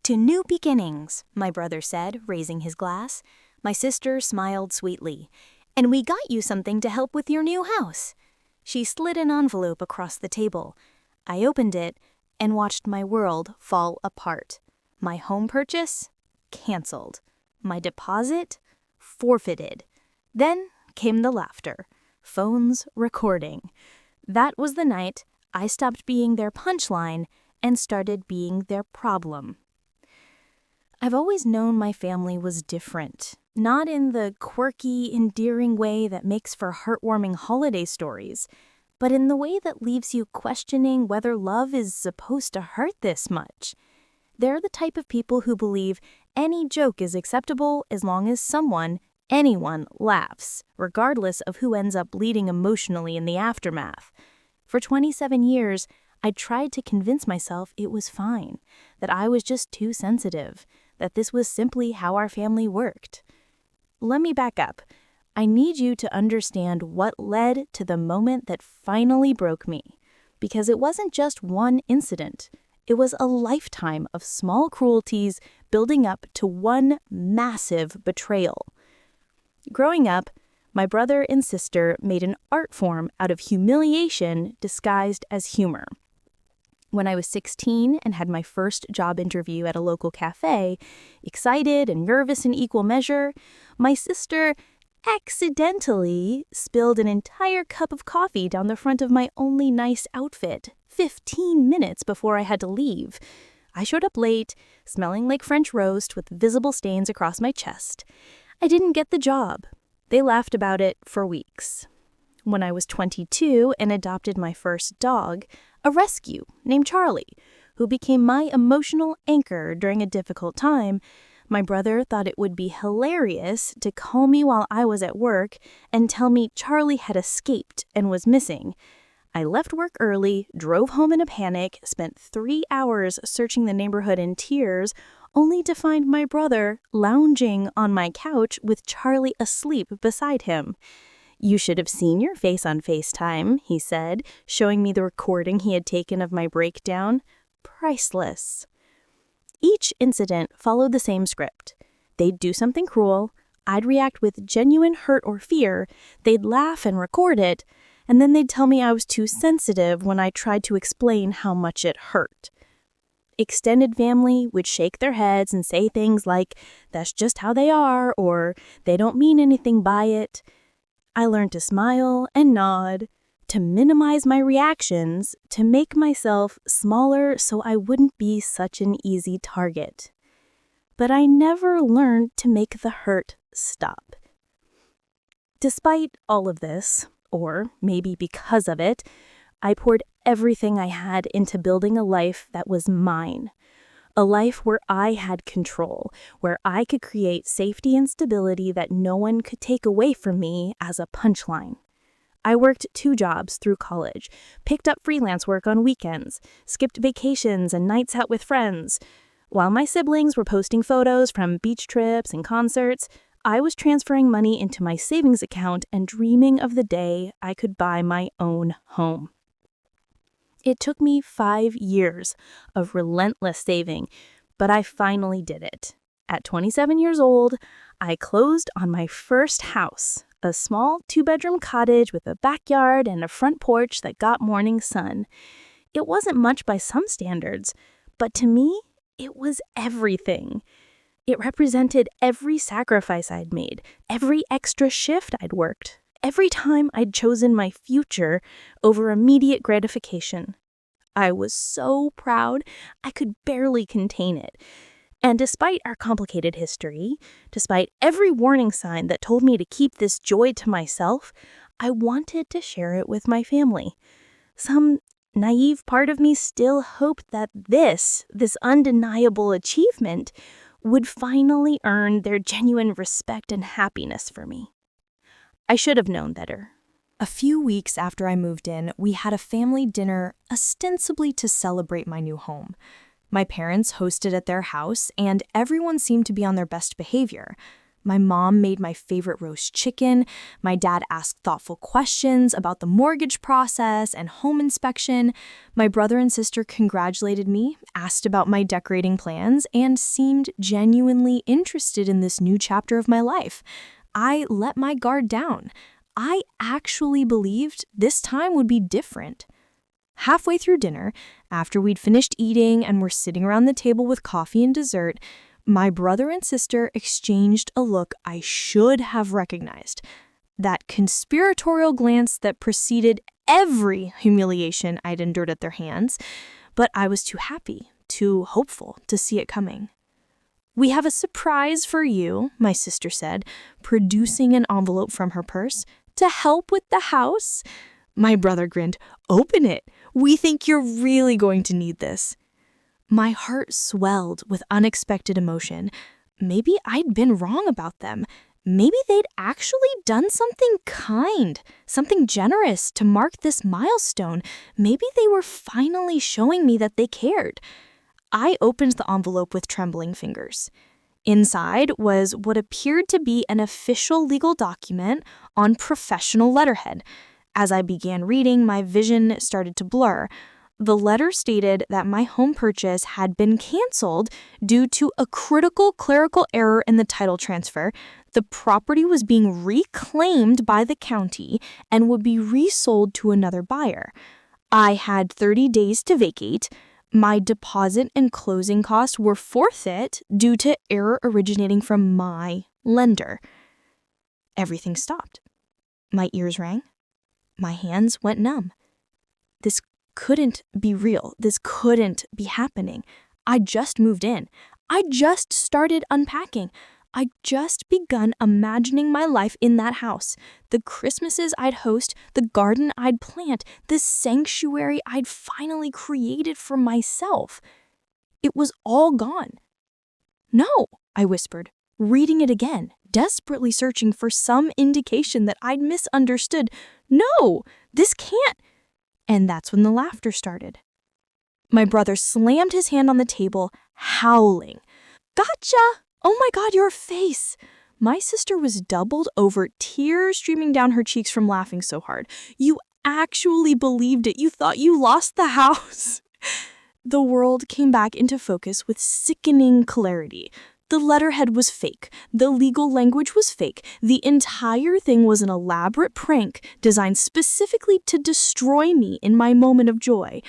to new beginnings," my brother said, raising his glass. My sister smiled sweetly. "And we got you something to help with your new house." She slid an envelope across the table. I opened it and watched my world fall apart. My home purchase? Canceled. My deposit? Forfeited. Then came the laughter. Phones recording. That was the night I stopped being their punchline and started being their problem. I've always known my family was different, not in the quirky, endearing way that makes for heartwarming holiday stories, but in the way that leaves you questioning whether love is supposed to hurt this much. They're the type of people who believe any joke is acceptable as long as anyone laughs, regardless of who ends up bleeding emotionally in the aftermath. For 27 years, I tried to convince myself it was fine, that I was just too sensitive, that this was simply how our family worked. Let me back up. I need you to understand what led to the moment that finally broke me, because it wasn't just one incident. It was a lifetime of small cruelties building up to one massive betrayal. Growing up, my brother and sister made an art form out of humiliation disguised as humor. When I was 16 and had my first job interview at a local cafe, excited and nervous in equal measure, my sister accidentally spilled an entire cup of coffee down the front of my only nice outfit, 15 minutes before I had to leave. I showed up late, smelling like French roast with visible stains across my chest. I didn't get the job. They laughed about it for weeks. When I was 22 and adopted my first dog, a rescue named Charlie, who became my emotional anchor during a difficult time, my brother thought it would be hilarious to call me while I was at work and tell me Charlie had escaped and was missing. I left work early, drove home in a panic, spent 3 hours searching the neighborhood in tears, only to find my brother lounging on my couch with Charlie asleep beside him. "You should have seen your face on FaceTime," he said, showing me the recording he had taken of my breakdown. Priceless. Each incident followed the same script. They'd do something cruel, I'd react with genuine hurt or fear, they'd laugh and record it, and then they'd tell me I was too sensitive when I tried to explain how much it hurt. Extended family would shake their heads and say things like, "That's just how they are," or "They don't mean anything by it." I learned to smile and nod, to minimize my reactions, to make myself smaller so I wouldn't be such an easy target. But I never learned to make the hurt stop. Despite all of this, or maybe because of it, I poured everything I had into building a life that was mine. A life where I had control, where I could create safety and stability that no one could take away from me as a punchline. I worked 2 jobs through college, picked up freelance work on weekends, skipped vacations and nights out with friends. While my siblings were posting photos from beach trips and concerts, I was transferring money into my savings account and dreaming of the day I could buy my own home. It took me 5 years of relentless saving, but I finally did it. At 27 years old, I closed on my first house, a small 2-bedroom cottage with a backyard and a front porch that got morning sun. It wasn't much by some standards, but to me, it was everything. It represented every sacrifice I'd made, every extra shift I'd worked, every time I'd chosen my future over immediate gratification. I was so proud, I could barely contain it. And despite our complicated history, despite every warning sign that told me to keep this joy to myself, I wanted to share it with my family. Some naive part of me still hoped that this undeniable achievement would finally earn their genuine respect and happiness for me. I should have known better. A few weeks after I moved in, we had a family dinner ostensibly to celebrate my new home. My parents hosted at their house, and everyone seemed to be on their best behavior. My mom made my favorite roast chicken. My dad asked thoughtful questions about the mortgage process and home inspection. My brother and sister congratulated me, asked about my decorating plans, and seemed genuinely interested in this new chapter of my life. I let my guard down. I actually believed this time would be different. Halfway through dinner, after we'd finished eating and were sitting around the table with coffee and dessert, my brother and sister exchanged a look I should have recognized. That conspiratorial glance that preceded every humiliation I'd endured at their hands, but I was too happy, too hopeful to see it coming. "We have a surprise for you," my sister said, producing an envelope from her purse. "To help with the house?" My brother grinned. "Open it. We think you're really going to need this." My heart swelled with unexpected emotion. Maybe I'd been wrong about them. Maybe they'd actually done something kind, something generous to mark this milestone. Maybe they were finally showing me that they cared. I opened the envelope with trembling fingers. Inside was what appeared to be an official legal document on professional letterhead. As I began reading, my vision started to blur. The letter stated that my home purchase had been canceled due to a critical clerical error in the title transfer. The property was being reclaimed by the county and would be resold to another buyer. I had 30 days to vacate. My deposit and closing costs were forfeit due to error originating from my lender. Everything stopped. My ears rang. My hands went numb. This couldn't be real. This couldn't be happening. I just moved in. I just started unpacking. I'd just begun imagining my life in that house. The Christmases I'd host, the garden I'd plant, the sanctuary I'd finally created for myself. It was all gone. "No," I whispered, reading it again, desperately searching for some indication that I'd misunderstood. "No, this can't." And that's when the laughter started. My brother slammed his hand on the table, howling. "Gotcha! Oh my God, your face!" My sister was doubled over, tears streaming down her cheeks from laughing so hard. "You actually believed it. You thought you lost the house." The world came back into focus with sickening clarity. The letterhead was fake. The legal language was fake. The entire thing was an elaborate prank designed specifically to destroy me in my moment of joy.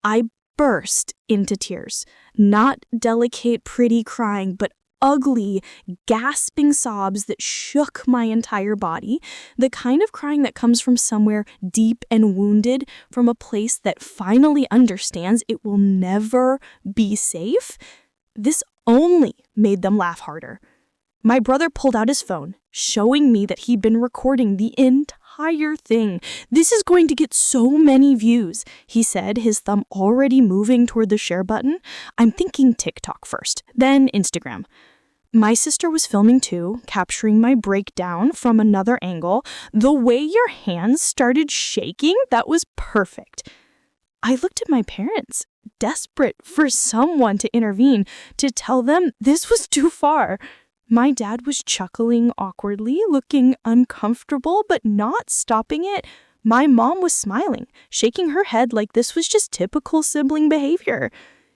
I burst into tears. Not delicate, pretty crying, but ugly, gasping sobs that shook my entire body. The kind of crying that comes from somewhere deep and wounded, from a place that finally understands it will never be safe. This only made them laugh harder. My brother pulled out his phone, showing me that he'd been recording the entire thing. "This is going to get so many views," he said, his thumb already moving toward the share button. "I'm thinking TikTok first, then Instagram." My sister was filming too, capturing my breakdown from another angle. "The way your hands started shaking, that was perfect." I looked at my parents, desperate for someone to intervene, to tell them this was too far. My dad was chuckling awkwardly, looking uncomfortable, but not stopping it. My mom was smiling, shaking her head like this was just typical sibling behavior.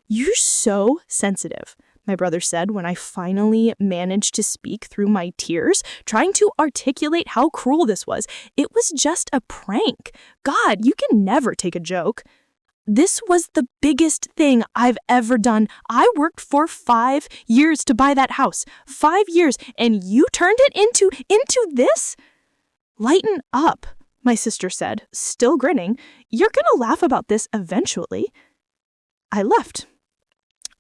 "You're so sensitive," my brother said when I finally managed to speak through my tears, trying to articulate how cruel this was. "It was just a prank. God, you can never take a joke." "This was the biggest thing I've ever done. I worked for 5 years to buy that house. 5 years, and you turned it into this?" "Lighten up," my sister said, still grinning. "You're gonna laugh about this eventually." I left.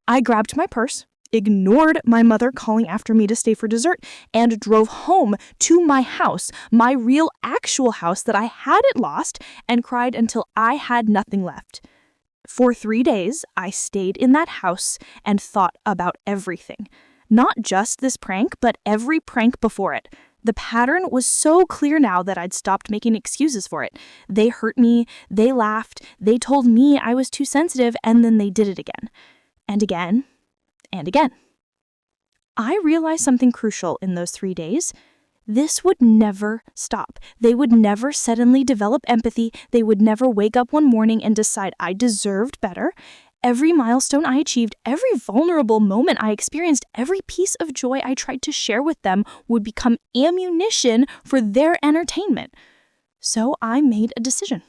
I grabbed my purse, ignored my mother calling after me to stay for dessert, and drove home to my house, my real actual house that I hadn't lost, and cried until I had nothing left. For 3 days, I stayed in that house and thought about everything. Not just this prank, but every prank before it. The pattern was so clear now that I'd stopped making excuses for it. They hurt me, they laughed, they told me I was too sensitive, and then they did it again. And again, and again. I realized something crucial in those 3 days. This would never stop. They would never suddenly develop empathy. They would never wake up one morning and decide I deserved better. Every milestone I achieved, every vulnerable moment I experienced, every piece of joy I tried to share with them would become ammunition for their entertainment. So I made a decision.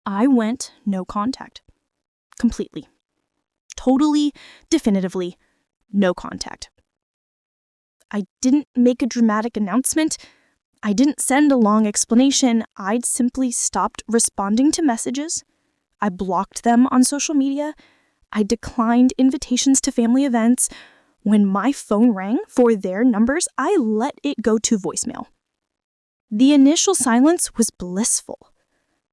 I went no contact. Completely. Totally, definitively, no contact. I didn't make a dramatic announcement. I didn't send a long explanation. I'd simply stopped responding to messages. I blocked them on social media. I declined invitations to family events. When my phone rang for their numbers, I let it go to voicemail. The initial silence was blissful.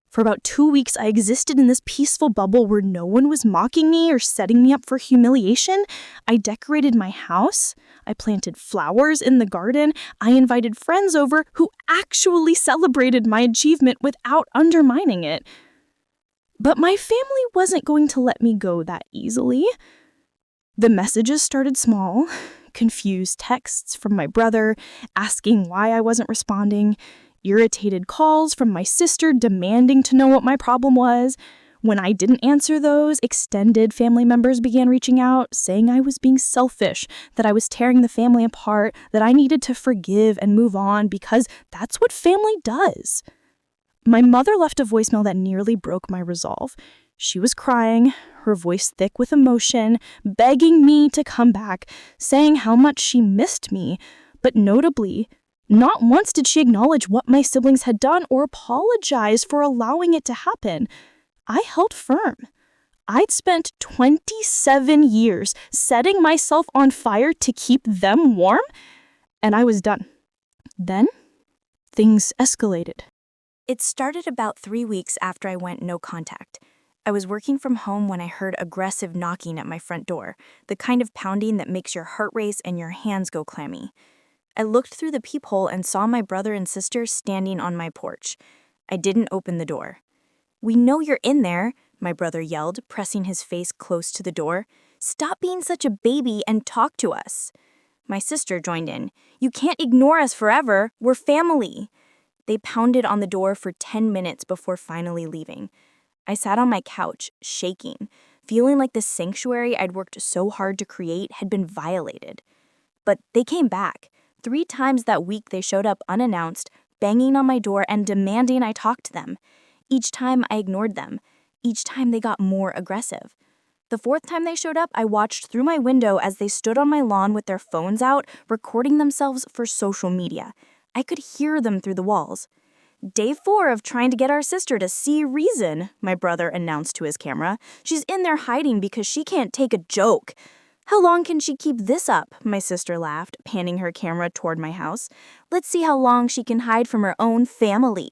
For about 2 weeks, I existed in this peaceful bubble where no one was mocking me or setting me up for humiliation. I decorated my house. I planted flowers in the garden. I invited friends over who actually celebrated my achievement without undermining it. But my family wasn't going to let me go that easily. The messages started small, confused texts from my brother asking why I wasn't responding, irritated calls from my sister demanding to know what my problem was. When I didn't answer those, extended family members began reaching out, saying I was being selfish, that I was tearing the family apart, that I needed to forgive and move on because that's what family does. My mother left a voicemail that nearly broke my resolve. She was crying, her voice thick with emotion, begging me to come back, saying how much she missed me. But notably, not once did she acknowledge what my siblings had done or apologize for allowing it to happen. I held firm. I'd spent 27 years setting myself on fire to keep them warm, and I was done. Then, things escalated. It started about 3 weeks after I went no contact. I was working from home when I heard aggressive knocking at my front door, the kind of pounding that makes your heart race and your hands go clammy. I looked through the peephole and saw my brother and sister standing on my porch. I didn't open the door. "We know you're in there," my brother yelled, pressing his face close to the door. "Stop being such a baby and talk to us." My sister joined in. "You can't ignore us forever. We're family." They pounded on the door for 10 minutes before finally leaving. I sat on my couch, shaking, feeling like the sanctuary I'd worked so hard to create had been violated. But they came back. 3 times that week they showed up unannounced, banging on my door and demanding I talk to them. Each time I ignored them. Each time they got more aggressive. The 4th time they showed up, I watched through my window as they stood on my lawn with their phones out, recording themselves for social media. I could hear them through the walls. "Day 4 of trying to get our sister to see reason," my brother announced to his camera. "She's in there hiding because she can't take a joke." "How long can she keep this up?" my sister laughed, panning her camera toward my house. "Let's see how long she can hide from her own family."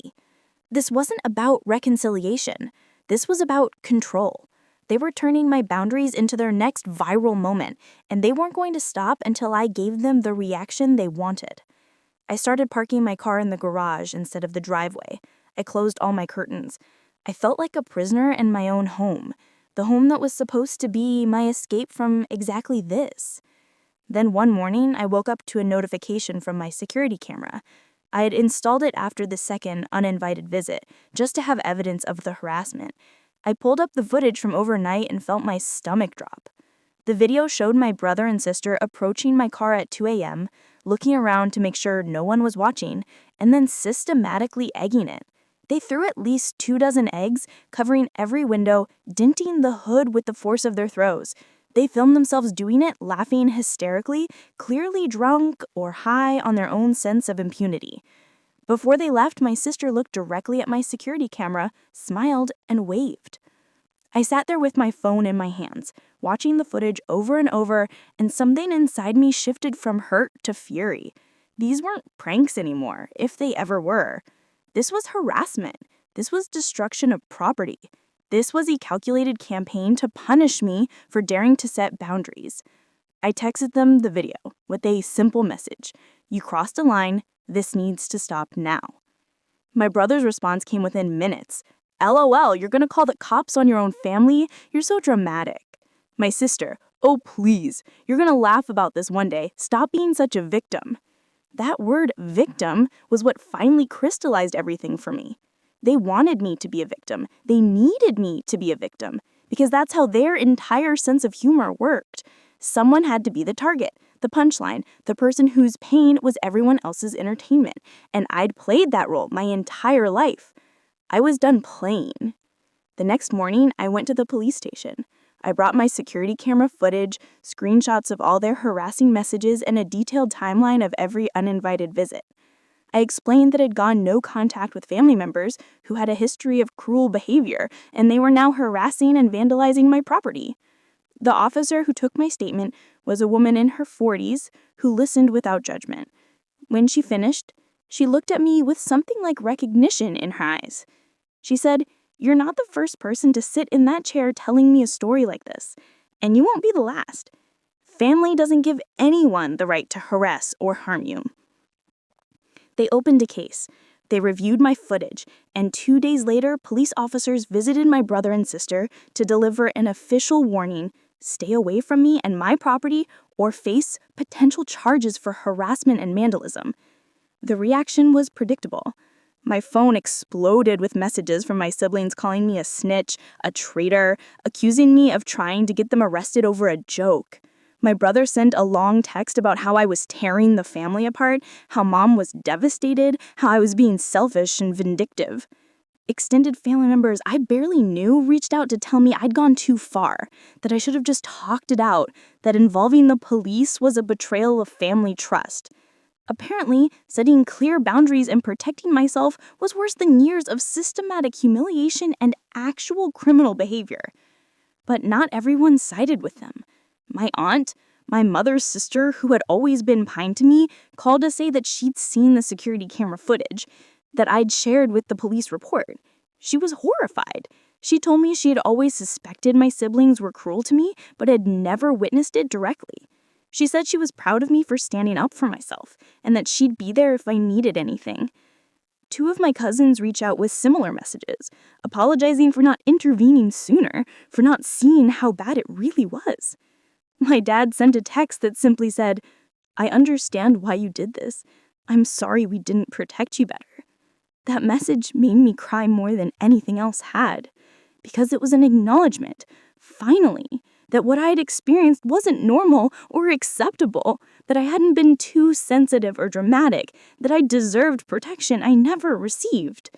This wasn't about reconciliation. This was about control. They were turning my boundaries into their next viral moment, and they weren't going to stop until I gave them the reaction they wanted. I started parking my car in the garage instead of the driveway. I closed all my curtains. I felt like a prisoner in my own home, the home that was supposed to be my escape from exactly this. Then one morning, I woke up to a notification from my security camera. I had installed it after the second uninvited visit, just to have evidence of the harassment. I pulled up the footage from overnight and felt my stomach drop. The video showed my brother and sister approaching my car at 2 a.m., looking around to make sure no one was watching, and then systematically egging it. They threw at least 24 eggs, covering every window, denting the hood with the force of their throws. They filmed themselves doing it, laughing hysterically, clearly drunk or high on their own sense of impunity. Before they left, my sister looked directly at my security camera, smiled, and waved. I sat there with my phone in my hands, watching the footage over and over, and something inside me shifted from hurt to fury. These weren't pranks anymore, if they ever were. This was harassment. This was destruction of property. This was a calculated campaign to punish me for daring to set boundaries. I texted them the video with a simple message. "You crossed a line. This needs to stop now." My brother's response came within minutes. "LOL, you're gonna call the cops on your own family? You're so dramatic." My sister, Oh, please, you're gonna laugh about this one day. Stop being such a victim. That word victim was what finally crystallized everything for me. They wanted me to be a victim. They needed me to be a victim because that's how their entire sense of humor worked. Someone had to be the target, the punchline, the person whose pain was everyone else's entertainment. And I'd played that role my entire life. I was done playing. The next morning, I went to the police station. I brought my security camera footage, screenshots of all their harassing messages, and a detailed timeline of every uninvited visit. I explained that I'd gone no contact with family members who had a history of cruel behavior, and they were now harassing and vandalizing my property. The officer who took my statement was a woman in her 40s who listened without judgment. When she finished, she looked at me with something like recognition in her eyes. She said, "You're not the first person to sit in that chair telling me a story like this, and you won't be the last. Family doesn't give anyone the right to harass or harm you." They opened a case. They reviewed my footage, and 2 days later, police officers visited my brother and sister to deliver an official warning: stay away from me and my property or face potential charges for harassment and vandalism. The reaction was predictable. My phone exploded with messages from my siblings calling me a snitch, a traitor, accusing me of trying to get them arrested over a joke. My brother sent a long text about how I was tearing the family apart, how mom was devastated, how I was being selfish and vindictive. Extended family members I barely knew reached out to tell me I'd gone too far, that I should have just talked it out, that involving the police was a betrayal of family trust. Apparently, setting clear boundaries and protecting myself was worse than years of systematic humiliation and actual criminal behavior. But not everyone sided with them. My aunt, my mother's sister, who had always been kind to me, called to say that she'd seen the security camera footage that I'd shared with the police report. She was horrified. She told me she had always suspected my siblings were cruel to me, but had never witnessed it directly. She said she was proud of me for standing up for myself, and that she'd be there if I needed anything. 2 of my cousins reached out with similar messages, apologizing for not intervening sooner, for not seeing how bad it really was. My dad sent a text that simply said, "I understand why you did this. I'm sorry we didn't protect you better." That message made me cry more than anything else had, because it was an acknowledgement, finally, that what I had experienced wasn't normal or acceptable, that I hadn't been too sensitive or dramatic, that I deserved protection I never received.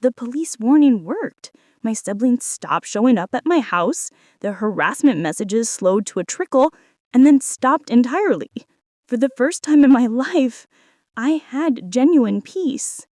The police warning worked. My siblings stopped showing up at my house, the harassment messages slowed to a trickle, and then stopped entirely. For the first time in my life, I had genuine peace.